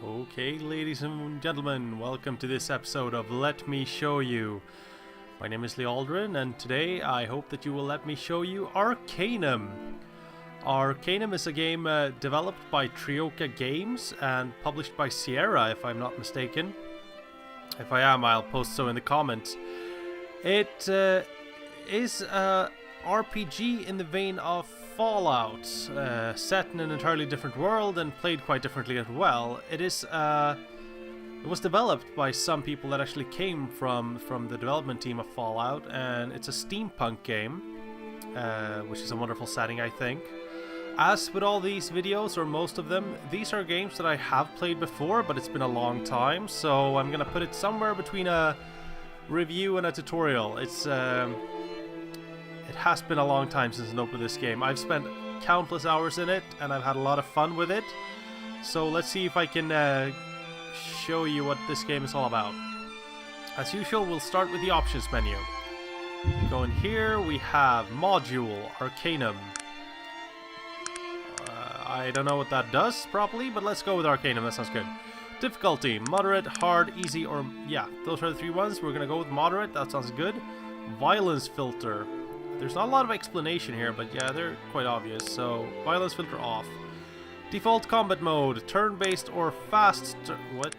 Okay, ladies and gentlemen, welcome to this episode of Let Me Show You. My name is Lealdrin, and today I hope that you will let me show you Arcanum. Arcanum is a game developed by Troika Games and published by Sierra, if I'm not mistaken. If I am, I'll post so in the comments. It is a RPG in the vein of Fallout, set in an entirely different world and played quite differently as well. It was developed by some people that actually came from the development team of Fallout, and it's a steampunk game, which is a wonderful setting, I think. As with all these videos, or most of them, these are games that I have played before, but it's been a long time, so I'm gonna put it somewhere between a review and a tutorial. It has been a long time since I opened this game. I've spent countless hours in it, and I've had a lot of fun with it. So let's see if I can show you what this game is all about. As usual, we'll start with the options menu. Go in here, we have Module, Arcanum. I don't know what that does properly, but let's go with Arcanum, that sounds good. Difficulty, moderate, hard, easy, or... yeah, those are the three ones. We're gonna go with moderate, that sounds good. Violence filter. There's not a lot of explanation here, but yeah, they're quite obvious. So, violence filter off. Default combat mode, turn-based or fast... what?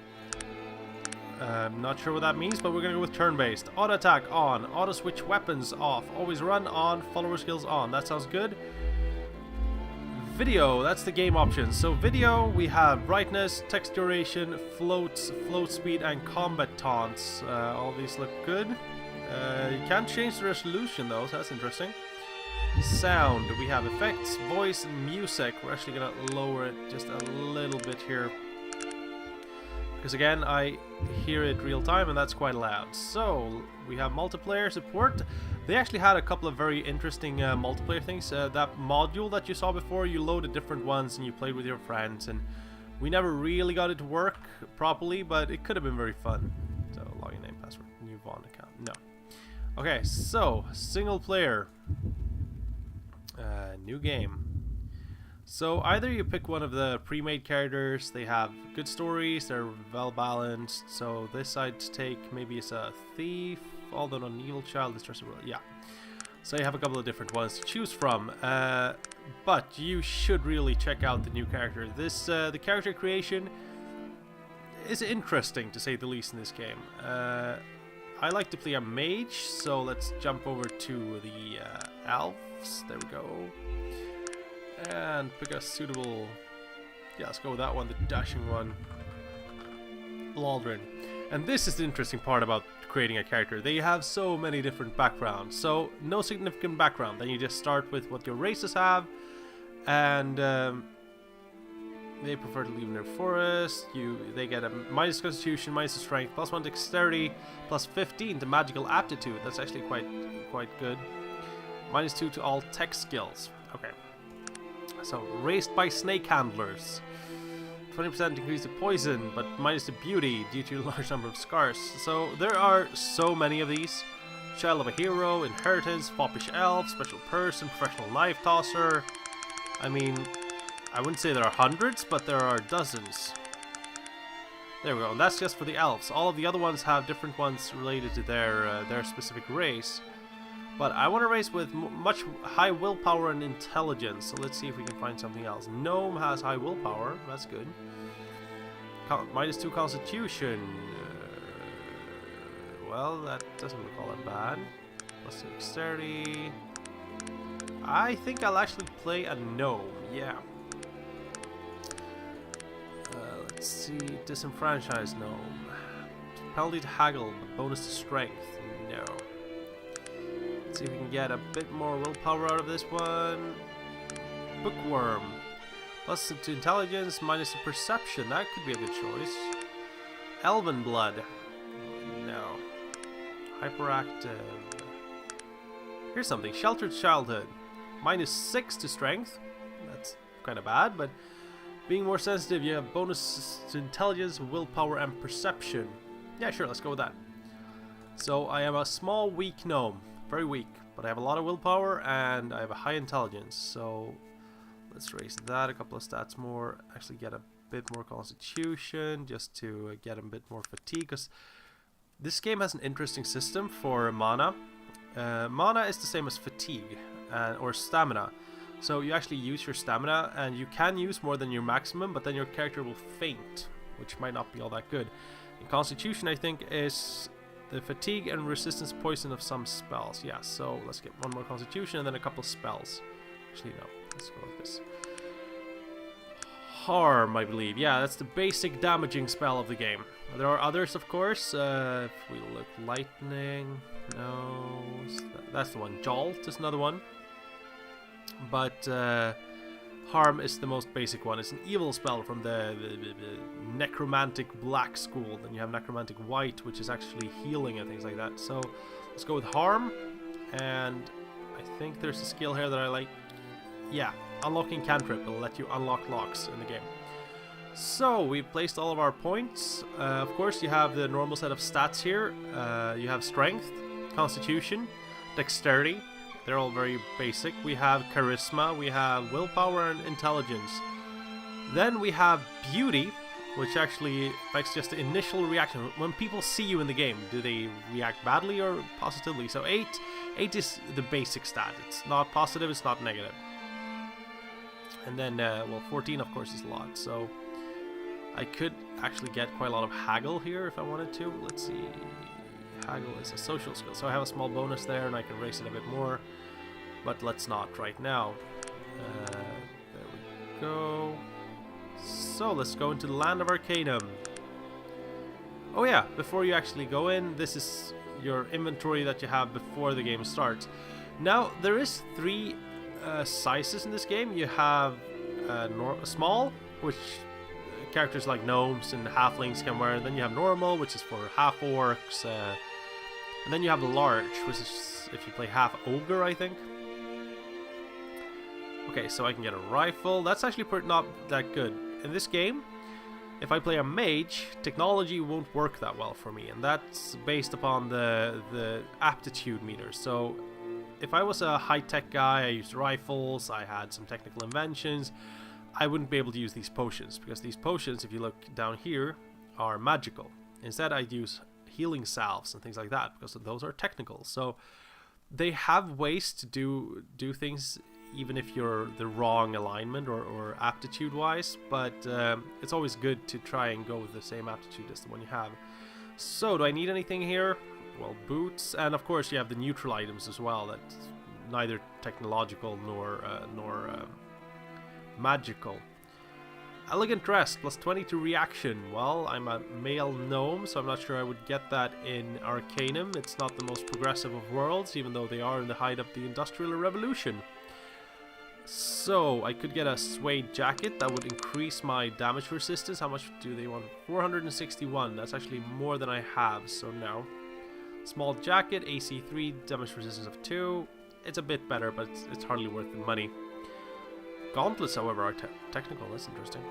I'm not sure what that means, but we're gonna go with turn-based. Auto attack on, auto switch weapons off, always run on, follower skills on. That sounds good. Video, that's the game options. So video, we have brightness, text duration, float speed, and combat taunts. All these look good. You can't change the resolution though, so that's interesting. Sound, we have effects, voice, and music. We're actually gonna lower it just a little bit here, because again, I hear it real time and that's quite loud. So we have multiplayer support. They actually had a couple of very interesting multiplayer things. That module that you saw before, you loaded different ones and you played with your friends, and we never really got it to work properly, but it could have been very fun. So login name, password, new Vaughn account, no. Okay, so single player, new game. So either you pick one of the pre-made characters, they have good stories, they're well balanced. So this I'd take maybe as a thief, although not an evil child, yeah. So you have a couple of different ones to choose from, but you should really check out the new character. This the character creation is interesting to say the least in this game. I like to play a mage, so let's jump over to the elves. There we go. And pick a suitable... yeah, let's go with that one, the dashing one. Lealdrin. And this is the interesting part about creating a character. They have so many different backgrounds. So, no significant background. Then you just start with what your races have. And they prefer to live in their forest. They get a minus constitution, minus strength, +1 dexterity, +15 to magical aptitude. That's actually quite good. -2 to all tech skills. Okay. So, raised by snake handlers. 20% increase to poison, but minus to beauty due to a large number of scars. So, there are so many of these. Child of a hero, inheritance, foppish elf, special person, professional knife tosser. I mean, I wouldn't say there are hundreds, but there are dozens. There we go, and that's just for the elves. All of the other ones have different ones related to their specific race. But I want to race with much high willpower and intelligence, so let's see if we can find something else. Gnome has high willpower, that's good. -2 constitution. Well, that doesn't look all that bad. +2 dexterity. I think I'll actually play a gnome, yeah. Let's see, disenfranchised gnome. Penalty to haggle, but bonus to strength, no. Let's see if we can get a bit more willpower out of this one. Bookworm. +2 to intelligence, minus to perception. That could be a good choice. Elven blood. No. Hyperactive. Here's something. Sheltered childhood. -6 to strength. That's kind of bad, but being more sensitive, you have bonus to intelligence, willpower, and perception. Yeah, sure, let's go with that. So I am a small, weak gnome. Very weak, but I have a lot of willpower and I have a high intelligence, so let's raise that a couple of stats more, actually get a bit more constitution just to get a bit more fatigue, because this game has an interesting system for mana. Mana is the same as fatigue or stamina. So you actually use your stamina, and you can use more than your maximum, but then your character will faint, which might not be all that good. And constitution, I think, is the fatigue and resistance poison of some spells. Yeah, so let's get one more constitution and then a couple spells. Actually, no. Let's go with this. Harm, I believe. Yeah, that's the basic damaging spell of the game. There are others, of course. If we look, lightning. No, that's the one. Jolt is another one. But harm is the most basic one. It's an evil spell from the necromantic black school. Then you have necromantic white, which is actually healing and things like that. So let's go with harm. And I think there's a skill here that I like. Yeah, unlocking cantrip will let you unlock locks in the game. So we've placed all of our points. Of course, you have the normal set of stats here. You have strength, constitution, dexterity. They're all very basic. We have charisma, we have willpower and intelligence. Then we have beauty, which actually affects just the initial reaction. When people see you in the game, do they react badly or positively? So 8 is the basic stat. It's not positive, it's not negative. And then, well, 14 of course is a lot. So I could actually get quite a lot of haggle here if I wanted to. Let's see. Haggle is a social skill, so I have a small bonus there and I can raise it a bit more, but let's not right now. There we go. So let's go into the land of Arcanum. Oh yeah, before you actually go in, this is your inventory that you have before the game starts. Now there is 3 sizes in this game. You have small, which characters like gnomes and halflings can wear. Then you have normal, which is for half orcs. And then you have large, which is if you play half ogre, I think. Okay, so I can get a rifle. That's actually not that good. In this game, if I play a mage, technology won't work that well for me. And that's based upon the aptitude meter. So if I was a high-tech guy, I used rifles, I had some technical inventions, I wouldn't be able to use these potions. Because these potions, if you look down here, are magical. Instead, I'd use healing salves and things like that, because those are technical. So they have ways to do things even if you're the wrong alignment or aptitude wise, but it's always good to try and go with the same aptitude as the one you have. So do I need anything here? Well, boots, and of course you have the neutral items as well, that's neither technological nor magical. Elegant dress, plus 20 to reaction. Well, I'm a male gnome, so I'm not sure I would get that in Arcanum. It's not the most progressive of worlds, even though they are in the height of the Industrial Revolution. So, I could get a suede jacket that would increase my damage resistance. How much do they want? 461. That's actually more than I have, so no. Small jacket, AC 3, damage resistance of 2. It's a bit better, but it's hardly worth the money. Gauntlets, however, are technical. That's interesting.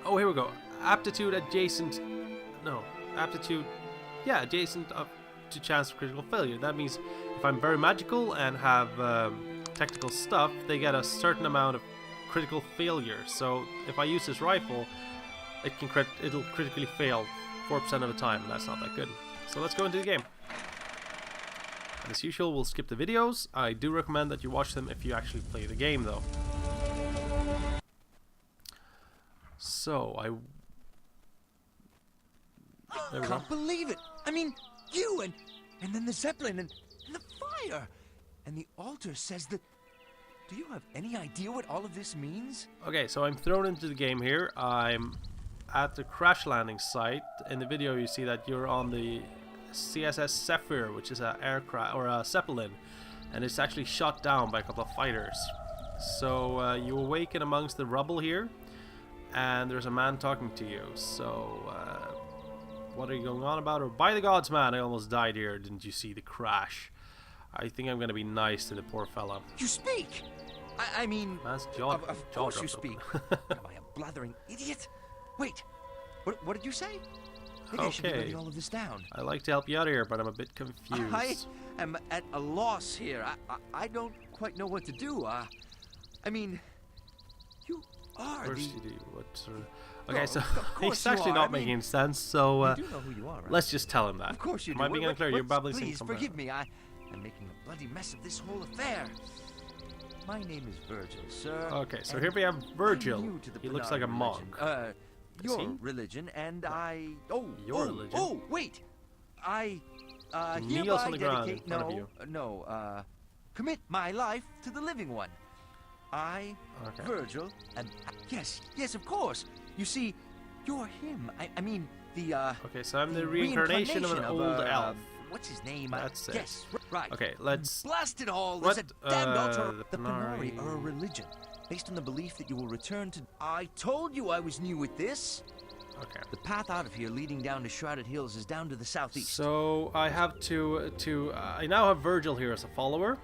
Oh, here we go. Aptitude adjacent... No. Aptitude... Yeah, adjacent up to chance of critical failure. That means if I'm very magical and have technical stuff, they get a certain amount of critical failure. So if I use this rifle, it'll critically fail 4% of the time. That's not that good. So let's go into the game. And as usual, we'll skip the videos. I do recommend that you watch them if you actually play the game, though. So, I can't believe it! I mean, you and then the Zeppelin and the fire! And the altar says that... Do you have any idea what all of this means? Okay, so I'm thrown into the game here. I'm at the crash landing site. In the video you see that you're on the CSS Zephyr, which is an aircraft or a Zeppelin, and it's actually shot down by a couple of fighters. So you awaken amongst the rubble here, and there's a man talking to you. So what are you going on about? Or by the gods, man, I almost died here. Didn't you see the crash? I think I'm gonna be nice to the poor fella. You speak! I mean, man's jaw, of course you speak. Am I a blathering idiot? Wait, what did you say? Maybe I should be writing all of this down. I like to help you out here, but I'm a bit confused. I am at a loss here. I don't quite know what to do. I mean, you are First the... you do what sort of... Okay, Well, so of course it's you actually are. not I mean, making sense, so you do know who you are, right? let's just tell him that. Of course you do. Am I being unclear? You're babbling Please something. forgive me. I'm making a bloody mess of this whole affair. My name is Virgil, sir. Okay, so and here we have Virgil. I'm new to the He looks like a Bernard monk. religion. Is Your he? religion, and I... Oh, Your religion? Oh, wait. I, Kneels on hereby the ground in dedicate... front of you. Commit my life to the living one. I, Okay. Virgil, am... Yes, of course. You see, you're him. I mean, the, Okay, so I'm the the reincarnation of an reincarnation old elf. What's his name? That's it. Yes, right. Okay, let's... Blast it all! What, There's a damned altar. the The Panari Panari- are a religion based on the belief that you will return to... I told you I was new with this. Okay. The path out of here leading down to Shrouded Hills is down to the southeast. So I have to I now have Virgil here as a follower.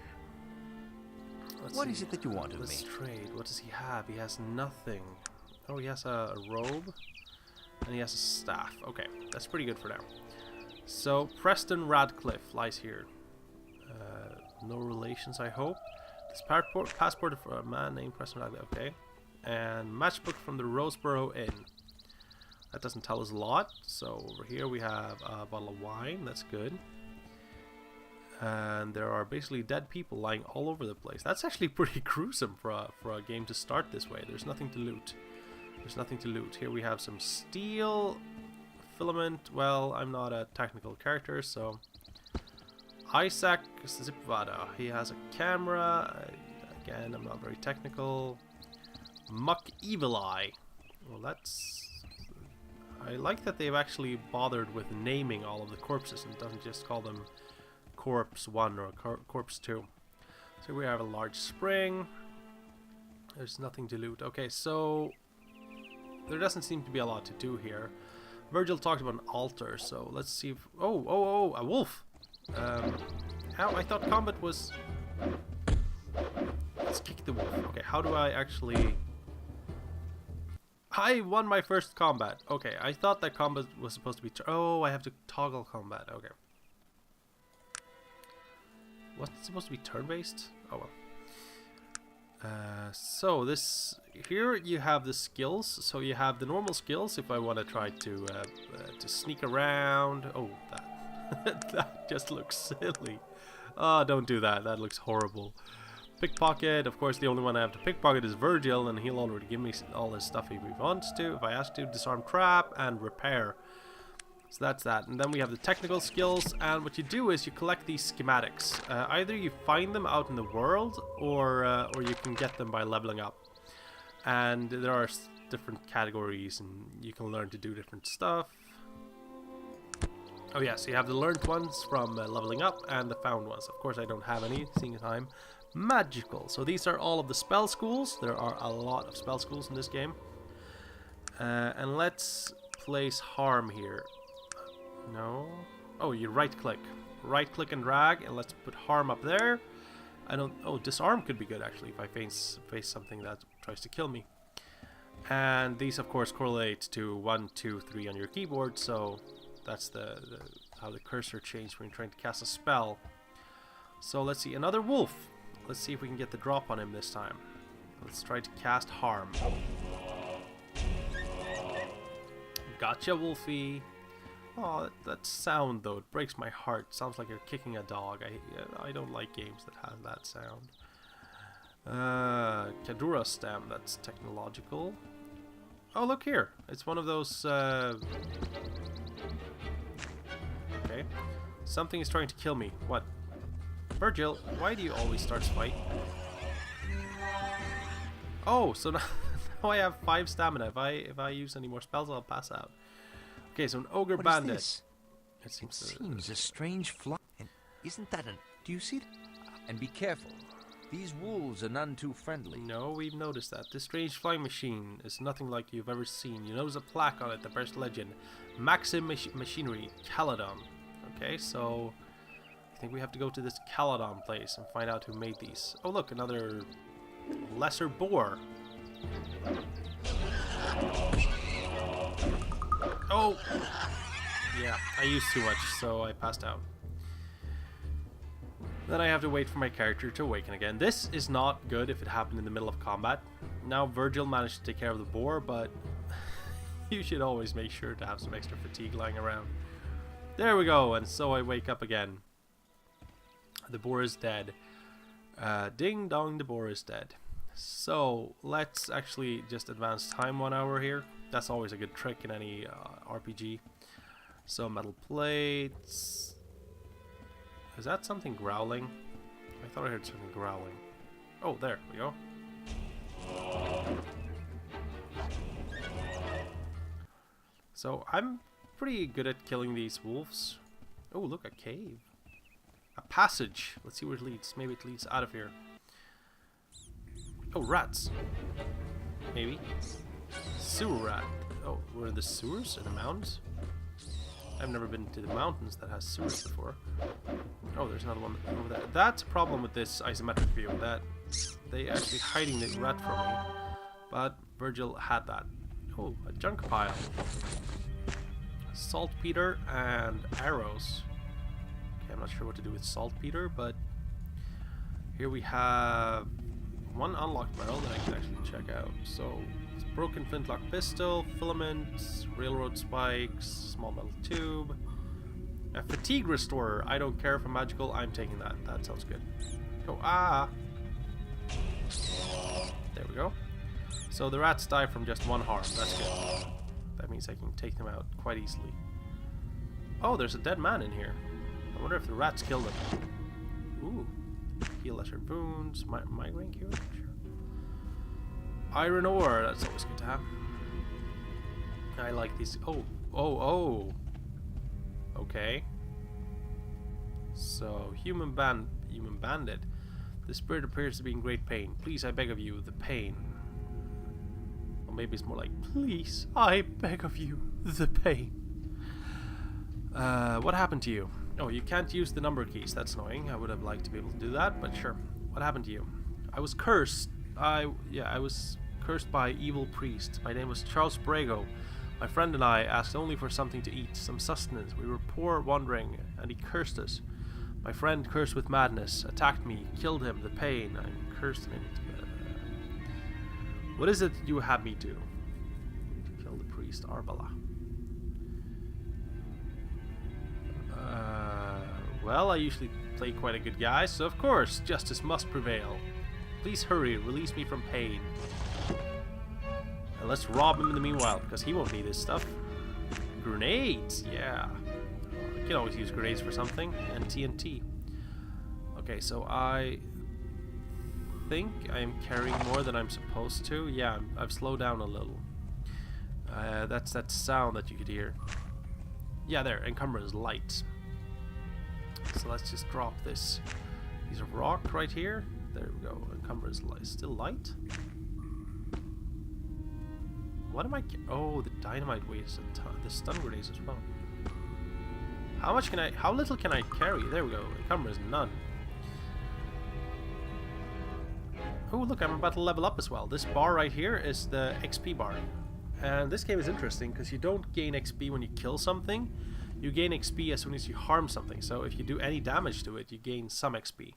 What is it that you want of Let's me? trade. What does he have? He has nothing. Oh, he has a robe. And he has a staff. Okay, that's pretty good for now. So, Preston Radcliffe lies here. No relations, I hope. This passport for a man named Preston Radcliffe. Okay. And matchbook from the Roseboro Inn. That doesn't tell us a lot. So, over here we have a bottle of wine. That's good. And there are basically dead people lying all over the place. That's actually pretty gruesome for a game to start this way. There's nothing to loot. There's nothing to loot. Here we have some steel, filament. Well, I'm not a technical character, so... Isaac Zipvada. He has a camera. Again, I'm not very technical. Muck Evil Eye. Well, that's... I like that they've actually bothered with naming all of the corpses and doesn't just call them Corpse 1 or Corpse 2. So we have a large spring. There's nothing to loot. Okay, so there doesn't seem to be a lot to do here. Virgil talked about an altar, so let's see if... Oh, a wolf! How? I thought combat was... Let's kick the wolf. Okay, how do I actually... I won my first combat. Okay, I thought that combat was supposed to be... Oh, I have to toggle combat. Okay. What's it supposed to be turn-based? Oh well. So this here you have the skills. So you have the normal skills. If I want to try to sneak around. Oh, that that just looks silly. Oh, don't do that. That looks horrible. Pickpocket. Of course, the only one I have to pickpocket is Virgil, and he'll already give me all his stuff if he wants to. If I ask to, disarm trap and repair. So that's that. And then we have the technical skills, and what you do is you collect these schematics. Either you find them out in the world, or you can get them by leveling up. And there are different categories, and you can learn to do different stuff. Oh yeah, so you have the learned ones from leveling up, and the found ones. Of course I don't have any, seeing as I'm magical. So these are all of the spell schools. There are a lot of spell schools in this game. And let's place harm here. No. Oh, you right click. Right click and drag, and let's put harm up there. I don't... Oh, disarm could be good actually if I face something that tries to kill me. And these of course correlate to 1, 2, 3 on your keyboard, so that's the how the cursor changed when you're trying to cast a spell. So let's see, another wolf. Let's see if we can get the drop on him this time. Let's try to cast harm. Gotcha, Wolfie. Oh, that sound though, it breaks my heart. Sounds like you're kicking a dog. I don't like games that have that sound. Kadura stem, that's technological. Oh, look here. It's one of those... Okay. Something is trying to kill me. What? Virgil, why do you always start fight? Oh, so now I have 5 stamina. If I use any more spells, I'll pass out. Okay, so an ogre What bandit. is this? It seems, A strange fly. And isn't that an... Do you see it? And be careful. These wolves are none too friendly. No, we've noticed that. This strange flying machine is nothing like you've ever seen. You notice a plaque on it that bears legend. Maxim Machinery, Caledon. Okay, so... I think we have to go to this Caledon place and find out who made these. Oh look, another... lesser boar. Oh! Yeah, I used too much, so I passed out. Then I have to wait for my character to awaken again. This is not good if it happened in the middle of combat. Now Virgil managed to take care of the boar, but you should always make sure to have some extra fatigue lying around. There we go, and so I wake up again. The boar is dead. Ding dong, the boar is dead. So let's actually just advance time 1 hour here. That's always a good trick in any RPG. So metal plates. Is that something growling? I thought I heard something growling. Oh, there we go. So I'm pretty good at killing these wolves. Oh, look, a cave. A passage. Let's see where it leads. Maybe it leads out of here. Oh, rats. Maybe. Sewer rat. Oh, we're in the sewers? In the mountains? I've never been to the mountains that has sewers before. Oh, there's another one over there. That's a problem with this isometric view, that they actually hiding the rat from me. But Virgil had that. Oh, a junk pile. Saltpeter and arrows. Okay, I'm not sure what to do with saltpeter, but here we have one unlocked barrel that I can actually check out. So it's broken flintlock pistol, filaments, railroad spikes, small metal tube, a fatigue restorer. I don't care if I'm magical, I'm taking that. That sounds good. Oh, ah! There we go. So the rats die from just one harm. That's good. That means I can take them out quite easily. Oh, there's a dead man in here. I wonder if the rats killed him. Ooh. Heal lesser wounds. Migraine cure? Sure. Iron ore. That's always good to have. I like these. Oh. Okay. So, human bandit. The spirit appears to be in great pain. Please, I beg of you, the pain. Or maybe it's more like, please, I beg of you, the pain. What happened to you? Oh, you can't use the number keys. That's annoying. I would have liked to be able to do that, but sure. What happened to you? I was cursed. I was cursed by evil priest. My name was Charles Brago. My friend and I asked only for something to eat, some sustenance. We were poor, wandering, and he cursed us. My friend, cursed with madness, attacked me, killed him. The pain. I'm cursed in it. What is it you have me do? Kill the priest, Arbala. Well, I usually play quite a good guy, so of course, justice must prevail. Please hurry, release me from pain. And let's rob him in the meanwhile, because he won't need this stuff. Grenades, yeah. You can always use grenades for something, and TNT. Okay, so I think I am carrying more than I'm supposed to. Yeah, I've slowed down a little. That's that sound that you could hear. Yeah, there, encumbrance light. So let's just drop this piece of rock right here. There we go. Encumbrance light. Still light? What am I? Oh, the dynamite weighs a ton. The stun grenades as well. How much can I? How little can I carry? There we go. Encumbrance none. Oh, look! I'm about to level up as well. This bar right here is the XP bar, and this game is interesting because you don't gain XP when you kill something. You gain XP as soon as you harm something. So if you do any damage to it, you gain some XP.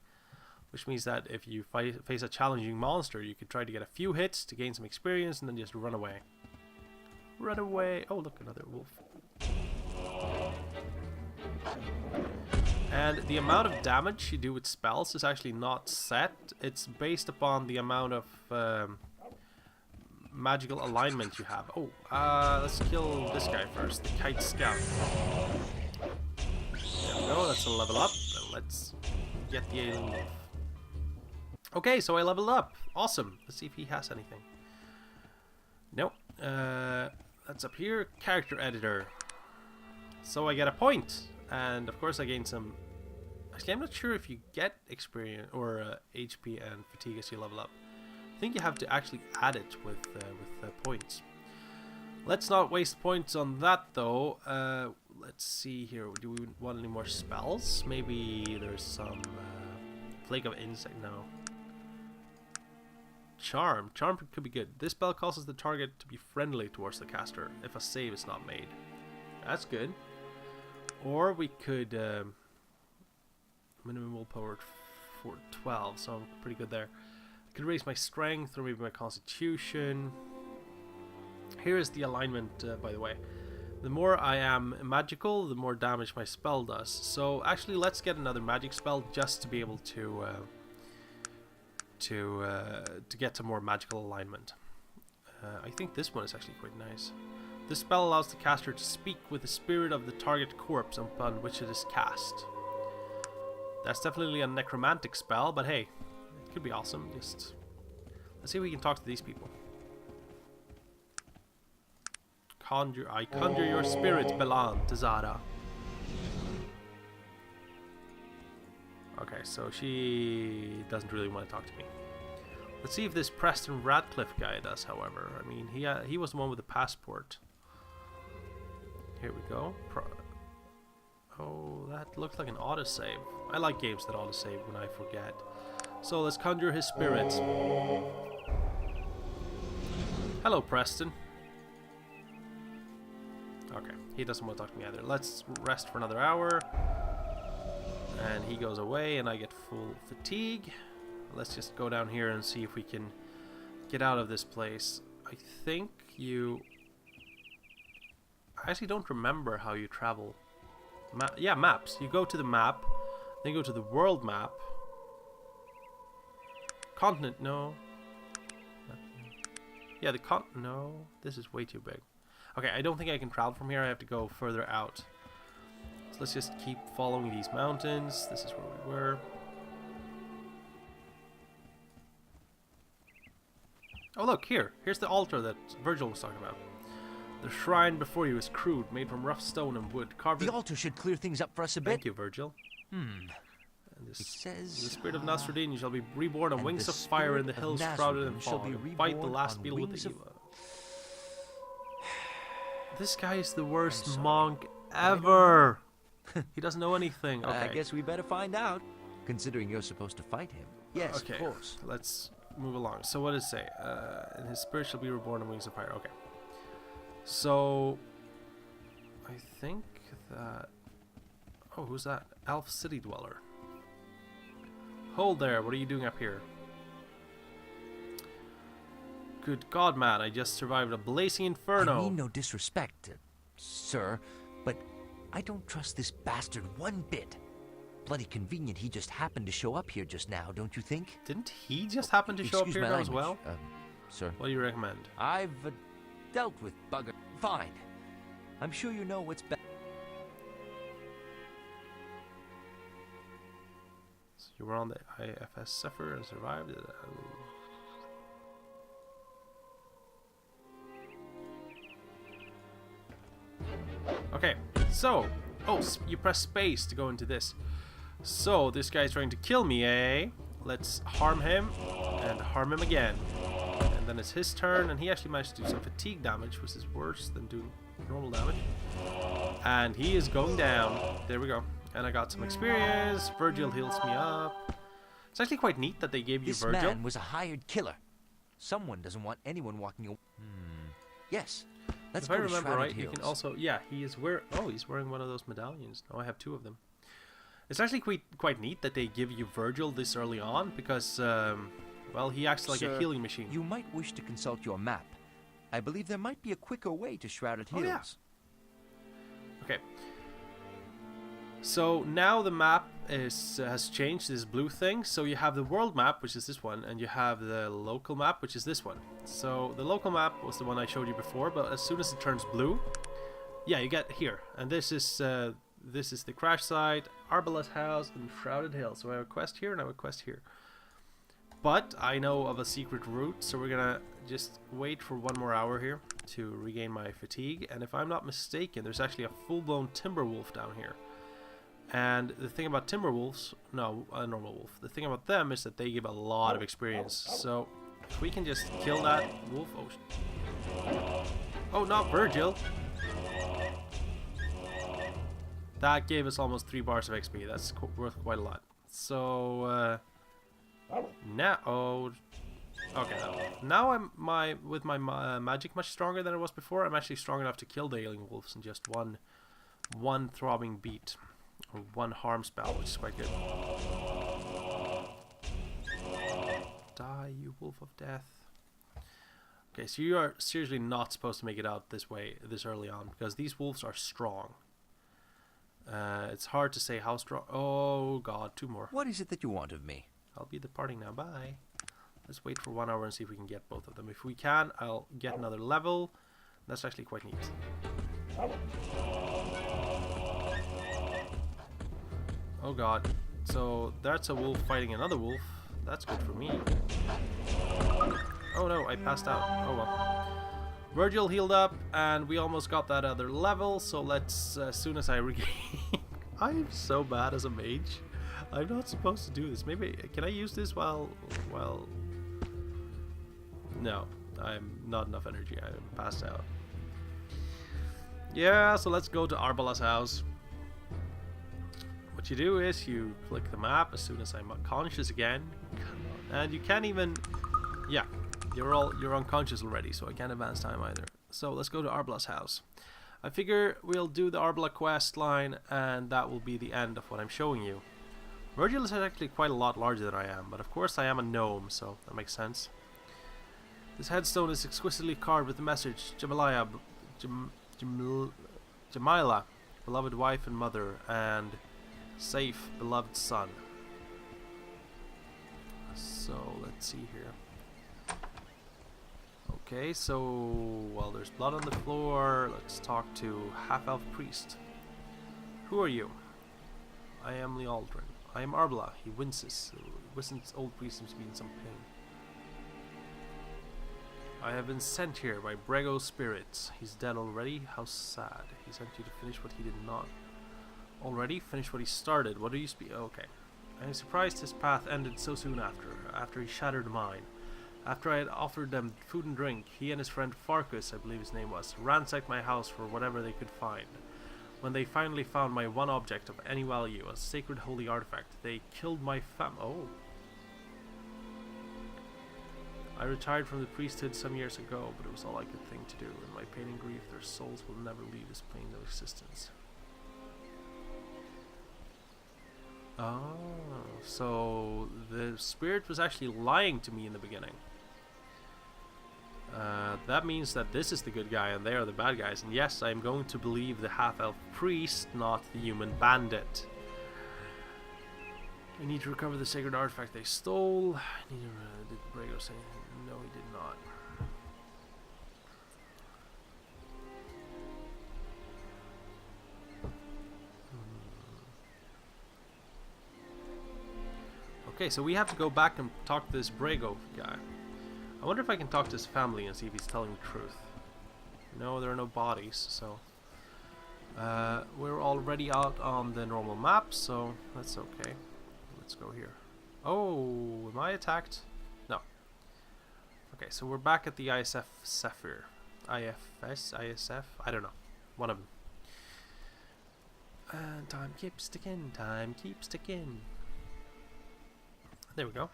Which means that if you face a challenging monster, you could try to get a few hits to gain some experience and then just run away. Run away! Oh, look, another wolf. And the amount of damage you do with spells is actually not set. It's based upon the amount of magical alignment you have. Oh, let's kill this guy first, the Kite Scout. There we go, that's a level up. Let's get the alien wolf. Okay, so I leveled up. Awesome. Let's see if he has anything. Nope. That's up here. Character editor. So I get a point. And of course I gain some... Actually, I'm not sure if you get experience or HP and fatigue as you level up. I think you have to actually add it with points. Let's not waste points on that though. Let's see here. Do we want any more spells? Maybe there's some Plague of Insect. No. Charm. Charm could be good. This spell causes the target to be friendly towards the caster if a save is not made. That's good. Or we could minimum willpower for 12, so I'm pretty good there. Could raise my strength or maybe my constitution. Here is the alignment, by the way. The more I am magical, the more damage my spell does. So actually, let's get another magic spell just to be able to get to more magical alignment. I think this one is actually quite nice. This spell allows the caster to speak with the spirit of the target corpse upon which it is cast. That's definitely a necromantic spell, but hey, it could be awesome. Just let's see if we can talk to these people. I conjure your spirit, Belan, to Zara. Okay, so she doesn't really want to talk to me. Let's see if this Preston Radcliffe guy does, however. I mean, he was the one with the passport. Here we go. Oh, that looks like an autosave. I like games that autosave when I forget. So let's conjure his spirit. Hello, Preston. Okay, he doesn't want to talk to me either. Let's rest for another hour. And he goes away and I get full fatigue. Let's just go down here and see if we can get out of this place. I think you... I actually don't remember how you travel. Yeah, maps. You go to the map, then you go to the world map. Continent, no. Yeah, the no. This is way too big. Okay, I don't think I can travel from here. I have to go further out. So let's just keep following these mountains. This is where we were. Oh look, here. Here's the altar that Virgil was talking about. The shrine before you is crude, made from rough stone and wood. Carved. The altar should clear things up for us a bit. Thank you, Virgil. And it says... The spirit of Nasruddin, you shall be reborn on wings of fire in the hills shrouded in fog. Fight the last beetle with the evil. This guy is the worst monk ever. He doesn't know anything. Okay. I guess we better find out, considering you're supposed to fight him. Yes, okay. Of course. Let's move along. So what does it say? And his spirit shall be reborn on wings of fire. Okay. So I think that... Oh, who's that? Elf City Dweller. Hold there. What are you doing up here? Good God, man. I just survived a blazing inferno. I mean no disrespect, sir, but I don't trust this bastard one bit. Bloody convenient he just happened to show up here just now, don't you think? Didn't he just happen to show up here now as well? Sir. What do you recommend? I've dealt with bugger. Fine. I'm sure you know what's best. So you were on the IFS Zephyr and survived it. Okay, so... Oh, you press space to go into this. So, this guy's trying to kill me, eh? Let's harm him, and harm him again. And then it's his turn, and he actually managed to do some fatigue damage, which is worse than doing normal damage. And he is going down. There we go. And I got some experience. Virgil heals me up. It's actually quite neat that they gave you Virgil. This man was a hired killer. Someone doesn't want anyone walking away. Yes. If I remember right, you can also... Yeah, he is wearing... Oh, he's wearing one of those medallions. No, I have two of them. It's actually quite neat that they give you Virgil this early on, because, well, he acts like a healing machine. You might wish to consult your map. I believe there might be a quicker way to Shrouded Hills. Yeah. Okay. So now the map has changed, this blue thing. So you have the world map, which is this one, and you have the local map, which is this one. So the local map was the one I showed you before, but as soon as it turns blue, yeah, you get here. And this is the crash site, Arbalest House, and Shrouded Hills. So I have a quest here and I have a quest here. But I know of a secret route, so we're gonna just wait for 1 more hour here to regain my fatigue. And if I'm not mistaken, there's actually a full-blown timber wolf down here. And the thing about timber wolves, no, a normal wolf. The thing about them is that they give a lot of experience. So if we can just kill that wolf. Oh, not Virgil. That gave us almost 3 bars of XP. That's worth quite a lot. So now, okay. Now I'm with my magic much stronger than it was before. I'm actually strong enough to kill the alien wolves in just one throbbing beat, or 1 harm spell, which is quite good. Die. Die, you wolf of death. Okay, so you are seriously not supposed to make it out this way, this early on, because these wolves are strong. It's hard to say how strong. Oh god, 2 more. What is it that you want of me? I'll be departing now, bye. Let's wait for 1 hour and see if we can get both of them. If we can, I'll get another level. That's actually quite neat. Oh god. So that's a wolf fighting another wolf. That's good for me. Oh no, I passed out. Oh well. Virgil healed up, and we almost got that other level, so let's, as soon as I regain... I'm so bad as a mage. I'm not supposed to do this. Maybe, can I use this while... No, I'm not enough energy. I'm passed out. Yeah, so let's go to Arbala's house. What you do is you click the map as soon as I'm unconscious again. And you can't even... Yeah. You're unconscious already, so I can't advance time either. So let's go to Arbala's house. I figure we'll do the Arbala quest line, and that will be the end of what I'm showing you. Virgil is actually quite a lot larger than I am, but of course I am a gnome, so that makes sense. This headstone is exquisitely carved with the message, Jamila, beloved wife and mother, and safe, beloved son. So let's see here. Okay, so, well, there's blood on the floor. Let's talk to half-elf priest. Who are you? I am Lealdrin. I am Arbala. He winces. Wissen's old priest seems to be in some pain. I have been sent here by Brego's spirits. He's dead already? How sad. He sent you to finish what he did not. Already? Finish what he started. What do you speak? Okay. I am surprised his path ended so soon after he shattered mine. After I had offered them food and drink, he and his friend Farkas, I believe his name was, ransacked my house for whatever they could find. When they finally found my one object of any value, a sacred holy artifact, they killed my Oh. I retired from the priesthood some years ago, but it was all I could think to do. In my pain and grief, their souls will never leave this plane of existence. Oh, so the spirit was actually lying to me in the beginning. That means that this is the good guy and they are the bad guys. And yes, I'm going to believe the half-elf priest, not the human bandit. I need to recover the sacred artifact they stole. I need to, did Brego say? No, he did not. Okay, so we have to go back and talk to this Brego guy. I wonder if I can talk to his family and see if he's telling the truth. No, there are no bodies, so... we're already out on the normal map, so that's okay. Let's go here. Oh, am I attacked? No. Okay, so we're back at the ISF Sapphire. IFS? ISF? I don't know. One of them. And time keeps ticking, time keeps ticking. There we go.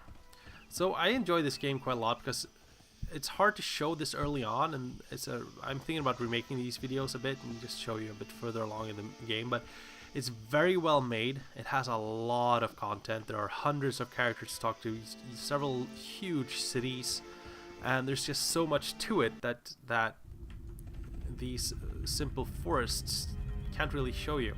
So I enjoy this game quite a lot because it's hard to show this early on, and I'm thinking about remaking these videos a bit and just show you a bit further along in the game, but it's very well made. It has a lot of content. There are hundreds of characters to talk to, several huge cities, and there's just so much to it that these simple forests can't really show you.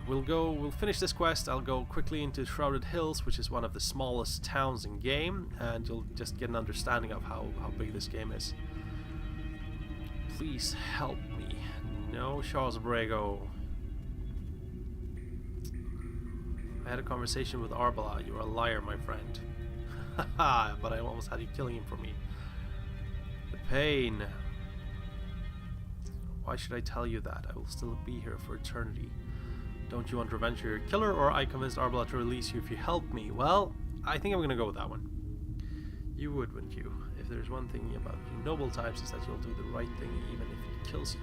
We'll finish this quest. I'll go quickly into Shrouded Hills, which is one of the smallest towns in game, and you'll just get an understanding of how big this game is. Please help me. No, Charles Brego. I had a conversation with Arbala. You're a liar, my friend. Haha, but I almost had you killing him for me. The pain. Why should I tell you that? I will still be here for eternity. Don't you want revenge for your killer, or I convinced Arbala to release you if you help me? Well, I think I'm gonna go with that one. You would, wouldn't you? If there's one thing about you noble types, is that you'll do the right thing even if it kills you.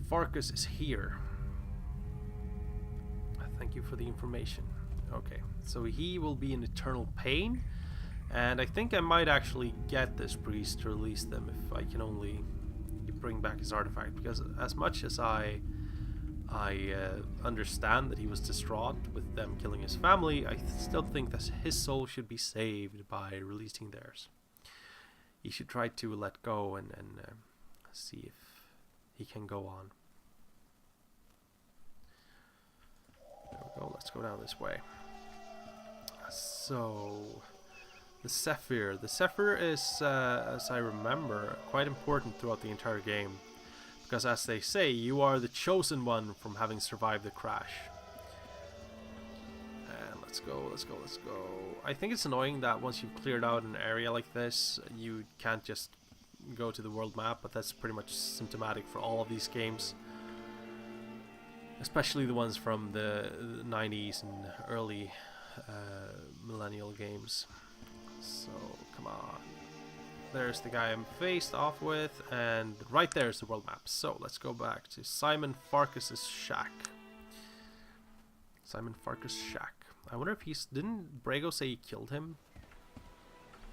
Farkas is here. Thank you for the information. Okay, so he will be in eternal pain, and I think I might actually get this priest to release them if I can only bring back his artifact, because as much as I I understand that he was distraught with them killing his family. I still think that his soul should be saved by releasing theirs. He should try to let go and see if he can go on. There we go. Let's go down this way. So, the Zephyr. The Zephyr is, as I remember, quite important throughout the entire game. Because as they say, you are the chosen one from having survived the crash. And let's go, let's go, let's go. I think it's annoying that once you've cleared out an area like this, you can't just go to the world map, but that's pretty much symptomatic for all of these games. Especially the ones from the 90s and early millennial games. So, come on. There's the guy I'm faced off with, and right there's the world map. So, let's go back to Simon Farkas's shack. Simon Farkas' shack. I wonder if he's... Didn't Brago say he killed him?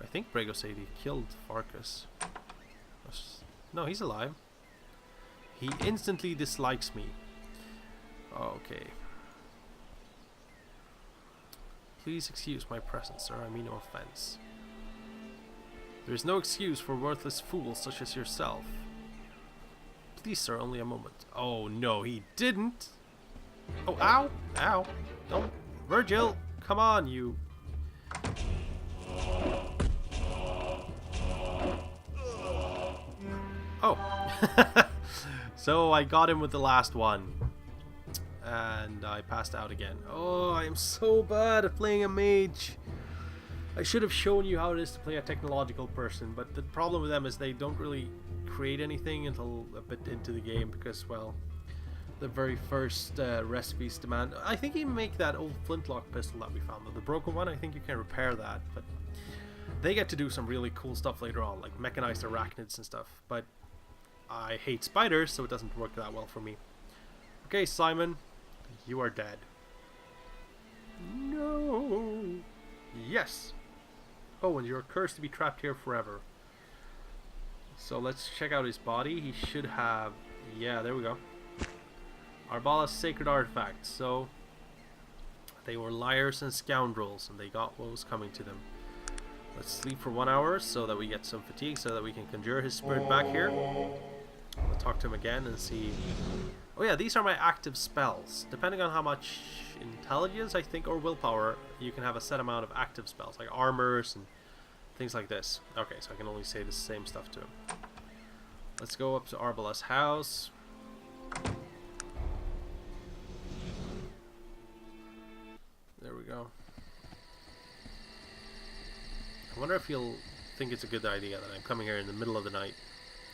I think Brago said he killed Farkas. No, he's alive. He instantly dislikes me. Okay. Please excuse my presence, sir. I mean no offense. There is no excuse for worthless fools such as yourself. Please, sir, only a moment. Oh, no, he didn't. Oh, ow. Ow. Don't. Virgil, come on, you. Oh. So I got him with the last one. And I passed out again. Oh, I am so bad at playing a mage. I should have shown you how it is to play a technological person, but the problem with them is they don't really create anything until a bit into the game because, well, the very first recipes demand... I think you make that old flintlock pistol that we found, the broken one. I think you can repair that, but they get to do some really cool stuff later on, like mechanized arachnids and stuff, but I hate spiders, so it doesn't work that well for me. Okay, Simon, you are dead. No. Yes. Oh, and you're cursed to be trapped here forever. So let's check out his body. He should have... Yeah, there we go. Arbala's sacred artifacts. So they were liars and scoundrels, and they got what was coming to them. Let's sleep for 1 hour so that we get some fatigue, so that we can conjure his spirit back here. I'll talk to him again and see... Oh yeah, these are my active spells. Depending on how much intelligence, I think, or willpower, you can have a set amount of active spells, like armors and things like this. Okay, so I can only say the same stuff to him. Let's go up to Arbala's house. There we go. I wonder if he'll think it's a good idea that I'm coming here in the middle of the night.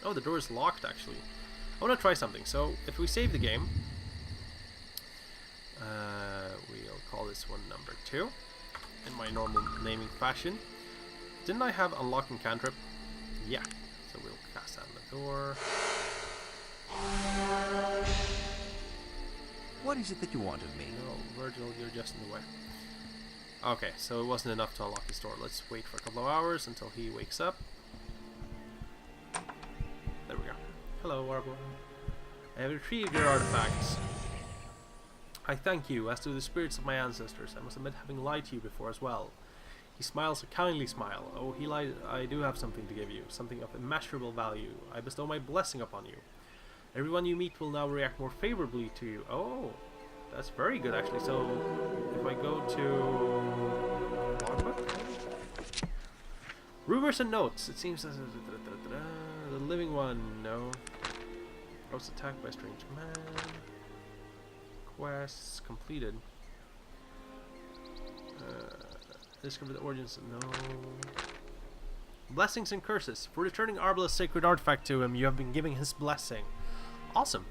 Oh, the door is locked, actually. I want to try something. So, if we save the game, we'll call this one number 2 in my normal naming fashion. Didn't I have unlocking cantrip? Yeah. So we'll cast that on the door. What is it that you want of me? No, Virgil, you're just in the way. Okay, so it wasn't enough to unlock his door. Let's wait for a couple of hours until he wakes up. There we go. Hello, Arbor. I have retrieved your artifacts. I thank you, as do the spirits of my ancestors. I must admit having lied to you before as well. He smiles a kindly smile. Oh, he lied. I do have something to give you, something of immeasurable value. I bestow my blessing upon you. Everyone you meet will now react more favorably to you. Oh, that's very good, actually. So, if I go to... Logbook? Rumors and notes. It seems... The living one, no. I was attacked by a strange man. Quests completed. Discover the origins. No. Blessings and curses. For returning Arbala's sacred artifact to him, you have been giving his blessing. Awesome.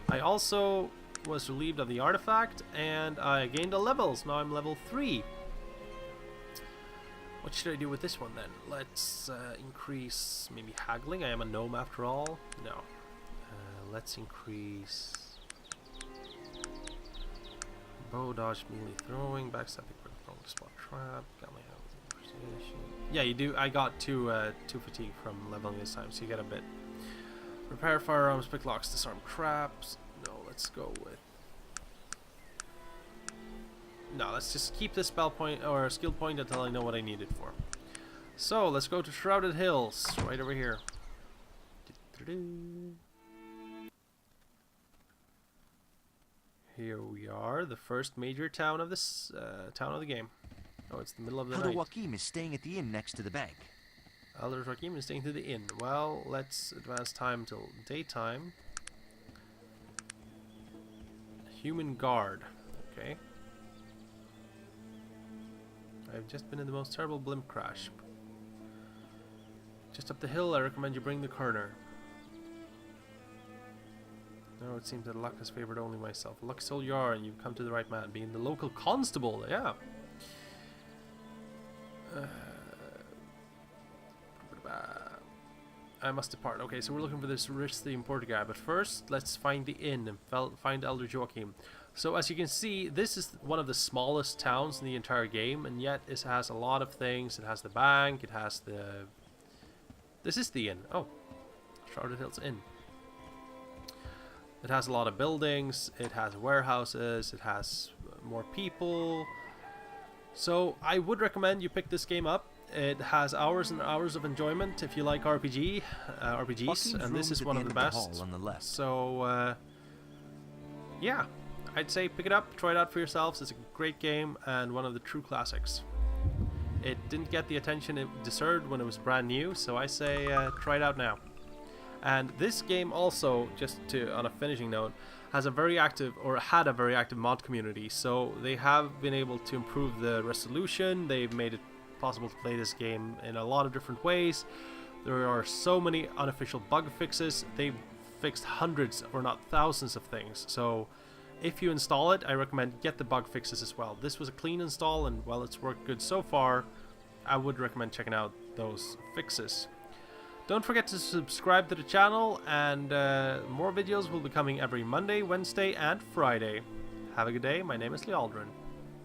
I also was relieved of the artifact, and I gained a level. So now I'm level 3. What should I do with this one then? Let's increase maybe haggling. I am a gnome after all. No. Let's increase bow dodge, melee throwing, backstabbing, throwing spot trap. Got my health. Yeah, you do. I got two fatigue from leveling this time, so you get a bit. Repair firearms, pick locks, disarm traps. No, let's let's go with... No, let's just keep this spell point or skill point until I know what I need it for. So let's go to Shrouded Hills, right over here. Here we are, the first major town of this town of the game. Oh, it's the middle of the night. Elder Joachim is staying at the inn next to the bank. Elder Joachim is staying to the inn. Well, let's advance time till daytime. Human guard. Okay. I've just been in the most terrible blimp crash. Just up the hill, I recommend you bring the coroner. No, it seems that luck has favored only myself. Luck so you are, and you've come to the right man. Being the local constable, yeah. I must depart. Okay, so we're looking for this rich, the importer guy. But first, let's find the inn and find Elder Joachim. So as you can see, this is one of the smallest towns in the entire game, and yet it has a lot of things. It has the bank, it has the... This is the inn. Oh, Shrouded Hills Inn. It has a lot of buildings, it has warehouses, it has more people. So I would recommend you pick this game up. It has hours and hours of enjoyment if you like RPGs, and this is one of the best. So yeah, I'd say pick it up, try it out for yourselves. It's a great game and one of the true classics. It didn't get the attention it deserved when it was brand new, so I say try it out now. And this game also, just to on a finishing note, has a very active, or had a very active mod community. So they have been able to improve the resolution. They've made it possible to play this game in a lot of different ways. There are so many unofficial bug fixes. They've fixed hundreds, or not thousands, of things. So if you install it, I recommend get the bug fixes as well. This was a clean install, and while it's worked good so far, I would recommend checking out those fixes. Don't forget to subscribe to the channel, and more videos will be coming every Monday, Wednesday, and Friday. Have a good day. My name is Lealdrin.